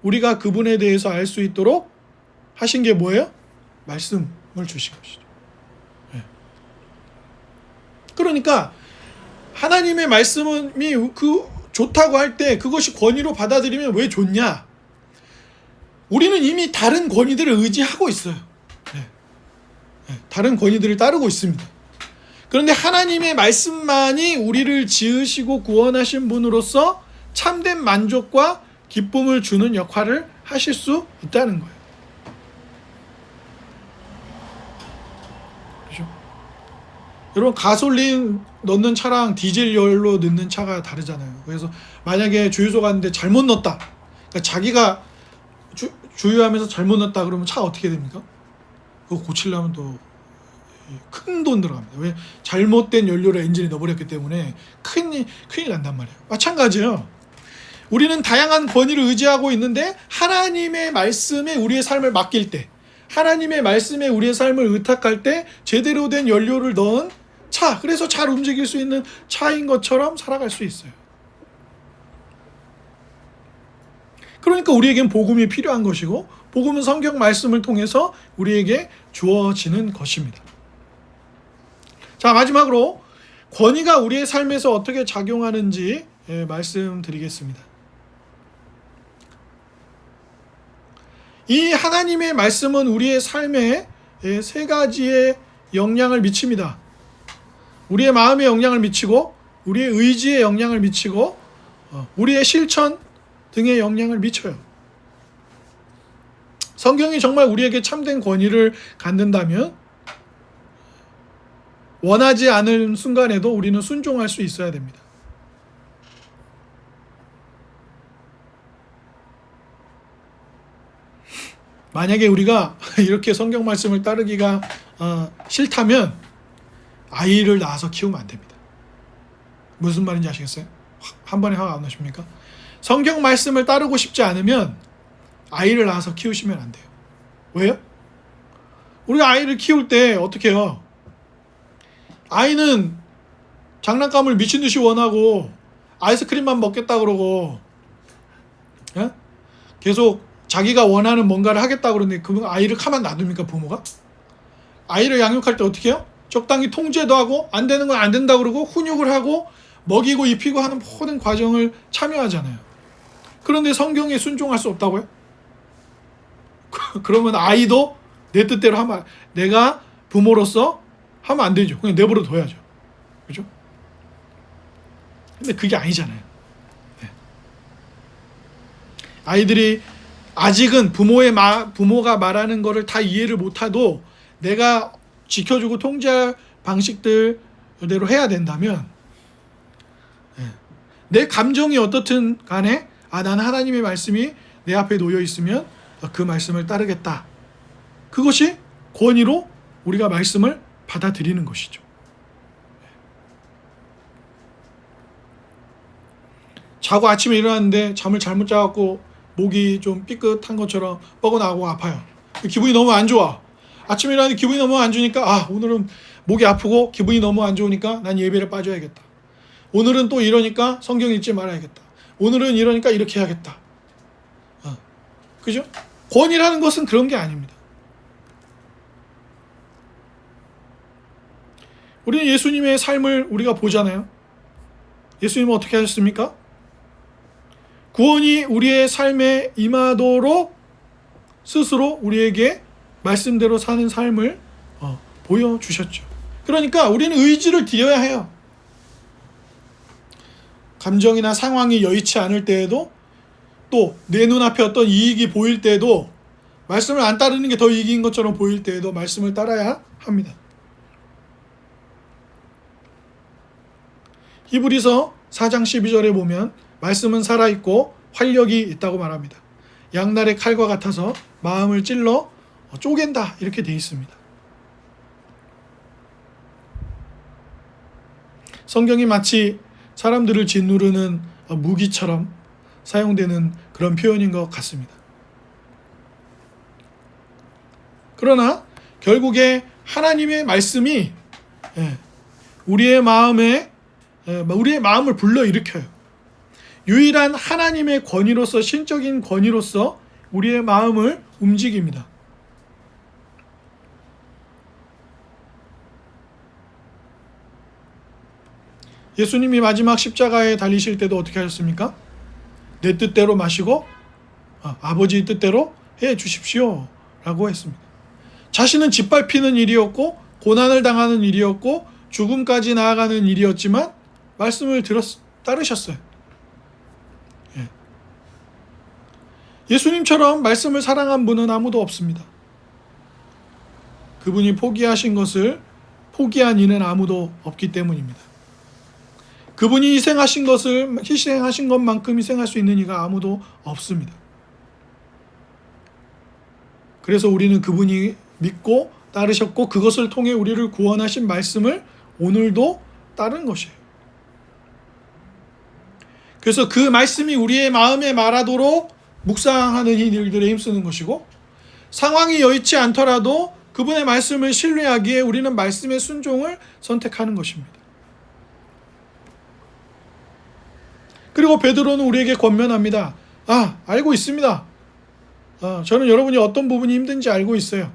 우리가 그분에 대해서 알 수 있도록 하신 게 뭐예요? 말씀을 주신 것이죠. 그러니까 하나님의 말씀이 좋다고 할 때 그것이 권위로 받아들이면 왜 좋냐? 우리는 이미 다른 권위들을 의지하고 있어요. 다른 권위들을 따르고 있습니다. 그런데 하나님의 말씀만이 우리를 지으시고 구원하신 분으로서 참된 만족과 기쁨을 주는 역할을 하실 수 있다는 거예요. 그렇죠? 여러분, 가솔린 넣는 차랑 디젤 열로 넣는 차가 다르잖아요. 그래서 만약에 주유소 갔는데 잘못 넣었다, 그러니까 자기가 주유하면서 잘못 넣었다 그러면 차 어떻게 됩니까? 그거 고치려면 또 큰 돈 들어갑니다. 왜? 잘못된 연료를 엔진에 넣어버렸기 때문에 큰일 난단 말이에요. 마찬가지예요. 우리는 다양한 권위를 의지하고 있는데 하나님의 말씀에 우리의 삶을 맡길 때, 하나님의 말씀에 우리의 삶을 의탁할 때 제대로 된 연료를 넣은 차, 그래서 잘 움직일 수 있는 차인 것처럼 살아갈 수 있어요. 그러니까 우리에겐 복음이 필요한 것이고, 복음은 성경 말씀을 통해서 우리에게 주어지는 것입니다. 자, 마지막으로 권위가 우리의 삶에서 어떻게 작용하는지 말씀드리겠습니다. 이 하나님의 말씀은 우리의 삶에 세 가지의 영향을 미칩니다. 우리의 마음에 영향을 미치고, 우리의 의지에 영향을 미치고, 우리의 실천 등의 영향을 미쳐요. 성경이 정말 우리에게 참된 권위를 갖는다면 원하지 않은 순간에도 우리는 순종할 수 있어야 됩니다. 만약에 우리가 이렇게 성경 말씀을 따르기가 싫다면 아이를 낳아서 키우면 안 됩니다. 무슨 말인지 아시겠어요? 한 번에 화가 안 나십니까? 성경 말씀을 따르고 싶지 않으면 아이를 낳아서 키우시면 안 돼요. 왜요? 우리가 아이를 키울 때 어떻게 해요? 아이는 장난감을 미친 듯이 원하고 아이스크림만 먹겠다 그러고, 계속 자기가 원하는 뭔가를 하겠다 그러는데 그 아이를 가만 놔둡니까, 부모가? 아이를 양육할 때 어떻게 해요? 적당히 통제도 하고, 안 되는 건 안 된다 그러고 훈육을 하고 먹이고 입히고 하는 모든 과정을 참여하잖아요. 그런데 성경에 순종할 수 없다고요? 그러면 아이도 내 뜻대로 하면, 내가 부모로서 하면 안 되죠. 그냥 내버려 둬야죠. 그죠? 근데 그게 아니잖아요. 아이들이 아직은 부모가 말하는 거를 다 이해를 못해도 내가 지켜주고 통제할 방식들대로 해야 된다면, 내 감정이 어떻든 간에 나는 하나님의 말씀이 내 앞에 놓여 있으면 그 말씀을 따르겠다. 그것이 권위로 우리가 말씀을 받아들이는 것이죠. 자고 아침에 일어났는데 잠을 잘못 자갖고 목이 좀 삐끗한 것처럼 뻐근하고 아파요. 기분이 너무 안 좋아. 아침에 일어났는데 기분이 너무 안 좋으니까 오늘은 목이 아프고 기분이 너무 안 좋으니까 난 예배를 빠져야겠다. 오늘은 또 이러니까 성경 읽지 말아야겠다. 오늘은 이러니까 이렇게 해야겠다. 그죠? 권위라는 것은 그런 게 아닙니다. 우리는 예수님의 삶을 우리가 보잖아요. 예수님은 어떻게 하셨습니까? 구원이 우리의 삶에 임하도록 스스로 우리에게 말씀대로 사는 삶을 보여주셨죠. 그러니까 우리는 의지를 드려야 해요. 감정이나 상황이 여의치 않을 때에도, 또 내 눈앞에 어떤 이익이 보일 때에도, 말씀을 안 따르는 게 더 이익인 것처럼 보일 때에도 말씀을 따라야 합니다. 히브리서 4장 12절에 보면 말씀은 살아있고 활력이 있다고 말합니다. 양날의 칼과 같아서 마음을 찔러 쪼갠다, 이렇게 되어 있습니다. 성경이 마치 사람들을 짓누르는 무기처럼 사용되는 그런 표현인 것 같습니다. 그러나 결국에 하나님의 말씀이 우리의 마음을 불러일으켜요. 유일한 하나님의 권위로서, 신적인 권위로서 우리의 마음을 움직입니다. 예수님이 마지막 십자가에 달리실 때도 어떻게 하셨습니까? 내 뜻대로 마시고 아버지의 뜻대로 해 주십시오 라고 했습니다. 자신은 짓밟히는 일이었고 고난을 당하는 일이었고 죽음까지 나아가는 일이었지만 말씀을 따르셨어요. 예수님처럼 말씀을 사랑한 분은 아무도 없습니다. 그분이 포기하신 것을 포기한 이는 아무도 없기 때문입니다. 그분이 희생하신 것만큼 희생할 수 있는 이가 아무도 없습니다. 그래서 우리는 그분이 믿고 따르셨고 그것을 통해 우리를 구원하신 말씀을 오늘도 따른 것이에요. 그래서 그 말씀이 우리의 마음에 말하도록 묵상하는 일들에 힘쓰는 것이고, 상황이 여의치 않더라도 그분의 말씀을 신뢰하기에 우리는 말씀의 순종을 선택하는 것입니다. 그리고 베드로는 우리에게 권면합니다. 알고 있습니다. 저는 여러분이 어떤 부분이 힘든지 알고 있어요.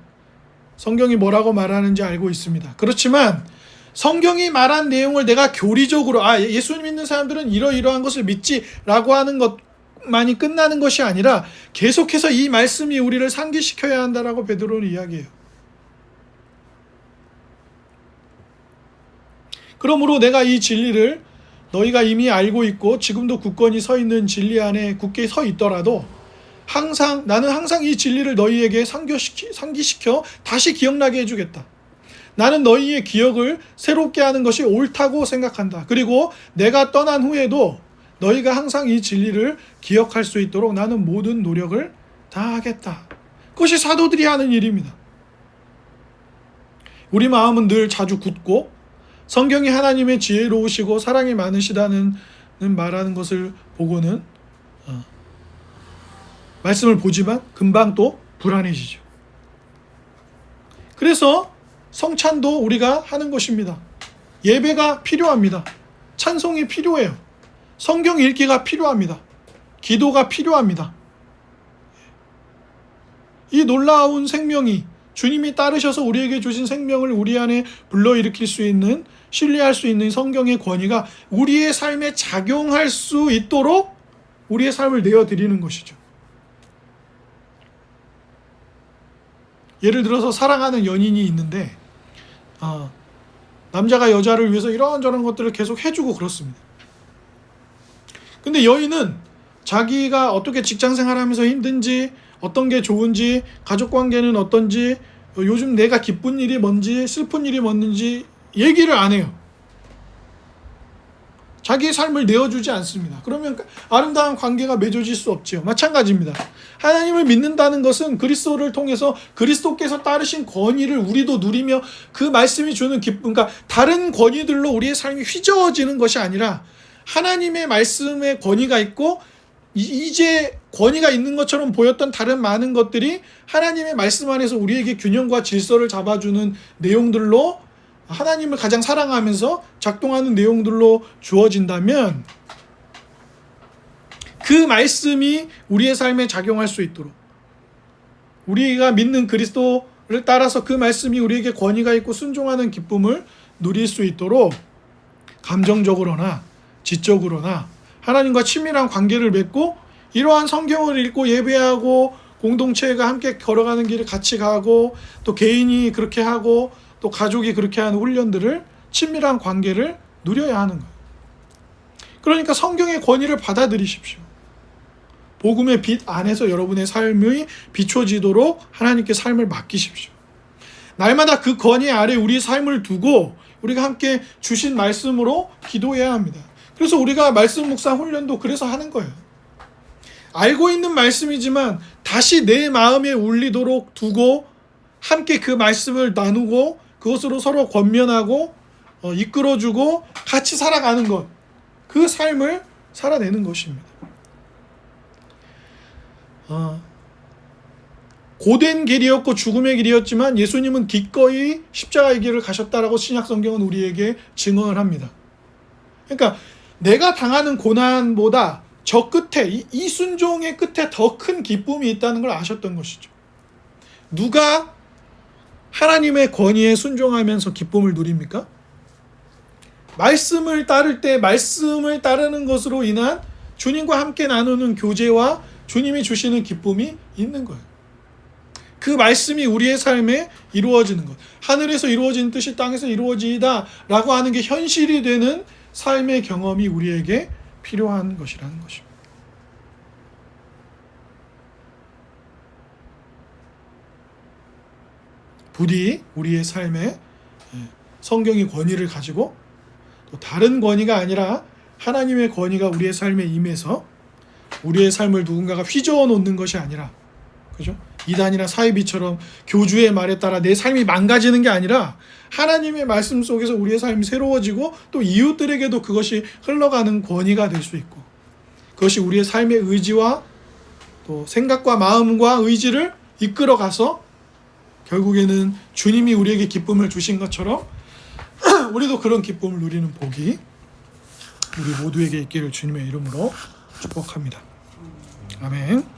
성경이 뭐라고 말하는지 알고 있습니다. 그렇지만 성경이 말한 내용을 내가 교리적으로 예수님 믿는 사람들은 이러이러한 것을 믿지라고 하는 것만이 끝나는 것이 아니라 계속해서 이 말씀이 우리를 상기시켜야 한다라고 베드로는 이야기해요. 그러므로 내가 이 진리를 너희가 이미 알고 있고 지금도 굳건히 서 있는 진리 안에 굳게 서 있더라도 나는 항상 이 진리를 너희에게 상기시켜 다시 기억나게 해주겠다. 나는 너희의 기억을 새롭게 하는 것이 옳다고 생각한다. 그리고 내가 떠난 후에도 너희가 항상 이 진리를 기억할 수 있도록 나는 모든 노력을 다하겠다. 그것이 사도들이 하는 일입니다. 우리 마음은 늘 자주 굳고 성경이 하나님의 지혜로우시고 사랑이 많으시다는 말하는 것을 보고는 말씀을 보지만 금방 또 불안해지죠. 그래서 성찬도 우리가 하는 것입니다. 예배가 필요합니다. 찬송이 필요해요. 성경 읽기가 필요합니다. 기도가 필요합니다. 이 놀라운 생명이 주님이 따르셔서 우리에게 주신 생명을 우리 안에 불러일으킬 수 있는, 신뢰할 수 있는 성경의 권위가 우리의 삶에 작용할 수 있도록 우리의 삶을 내어드리는 것이죠. 예를 들어서 사랑하는 연인이 있는데 남자가 여자를 위해서 이런저런 것들을 계속 해주고 그렇습니다. 근데 여인은 자기가 어떻게 직장생활하면서 힘든지, 어떤 게 좋은지, 가족관계는 어떤지, 요즘 내가 기쁜 일이 뭔지 슬픈 일이 뭔지 얘기를 안 해요. 자기의 삶을 내어주지 않습니다. 그러면 아름다운 관계가 맺어질 수 없지요. 마찬가지입니다. 하나님을 믿는다는 것은 그리스도를 통해서 그리스도께서 따르신 권위를 우리도 누리며 그 말씀이 주는 기쁨, 그러니까 다른 권위들로 우리의 삶이 휘저어지는 것이 아니라 하나님의 말씀에 권위가 있고 이제 권위가 있는 것처럼 보였던 다른 많은 것들이 하나님의 말씀 안에서 우리에게 균형과 질서를 잡아주는 내용들로, 하나님을 가장 사랑하면서 작동하는 내용들로 주어진다면 그 말씀이 우리의 삶에 작용할 수 있도록, 우리가 믿는 그리스도를 따라서 그 말씀이 우리에게 권위가 있고 순종하는 기쁨을 누릴 수 있도록 감정적으로나 지적으로나 하나님과 친밀한 관계를 맺고 이러한 성경을 읽고 예배하고 공동체가 함께 걸어가는 길을 같이 가고 또 개인이 그렇게 하고 또 가족이 그렇게 하는 훈련들을, 친밀한 관계를 누려야 하는 거예요. 그러니까 성경의 권위를 받아들이십시오. 복음의 빛 안에서 여러분의 삶이 비춰지도록 하나님께 삶을 맡기십시오. 날마다 그 권위 아래 우리 삶을 두고 우리가 함께 주신 말씀으로 기도해야 합니다. 그래서 우리가 말씀 묵상 훈련도 그래서 하는 거예요. 알고 있는 말씀이지만 다시 내 마음에 울리도록 두고 함께 그 말씀을 나누고 그것으로 서로 권면하고 이끌어주고 같이 살아가는 것, 그 삶을 살아내는 것입니다. 고된 길이었고 죽음의 길이었지만 예수님은 기꺼이 십자가의 길을 가셨다라고 신약성경은 우리에게 증언을 합니다. 그러니까 내가 당하는 고난보다 저 끝에, 이 순종의 끝에 더 큰 기쁨이 있다는 걸 아셨던 것이죠. 누가 하나님의 권위에 순종하면서 기쁨을 누립니까? 말씀을 따를 때 말씀을 따르는 것으로 인한 주님과 함께 나누는 교제와 주님이 주시는 기쁨이 있는 거예요. 그 말씀이 우리의 삶에 이루어지는 것, 하늘에서 이루어진 뜻이 땅에서 이루어지이다 라고 하는 게 현실이 되는 삶의 경험이 우리에게 필요한 것이라는 것입니다. 부디 우리의 삶에 성경의 권위를 가지고 또 다른 권위가 아니라 하나님의 권위가 우리의 삶에 임해서 우리의 삶을 누군가가 휘저어 놓는 것이 아니라, 그죠? 이단이나 사이비처럼 교주의 말에 따라 내 삶이 망가지는 게 아니라 하나님의 말씀 속에서 우리의 삶이 새로워지고 또 이웃들에게도 그것이 흘러가는 권위가 될 수 있고, 그것이 우리의 삶의 의지와 또 생각과 마음과 의지를 이끌어가서 결국에는 주님이 우리에게 기쁨을 주신 것처럼 우리도 그런 기쁨을 누리는 복이 우리 모두에게 있기를 주님의 이름으로 축복합니다. 아멘.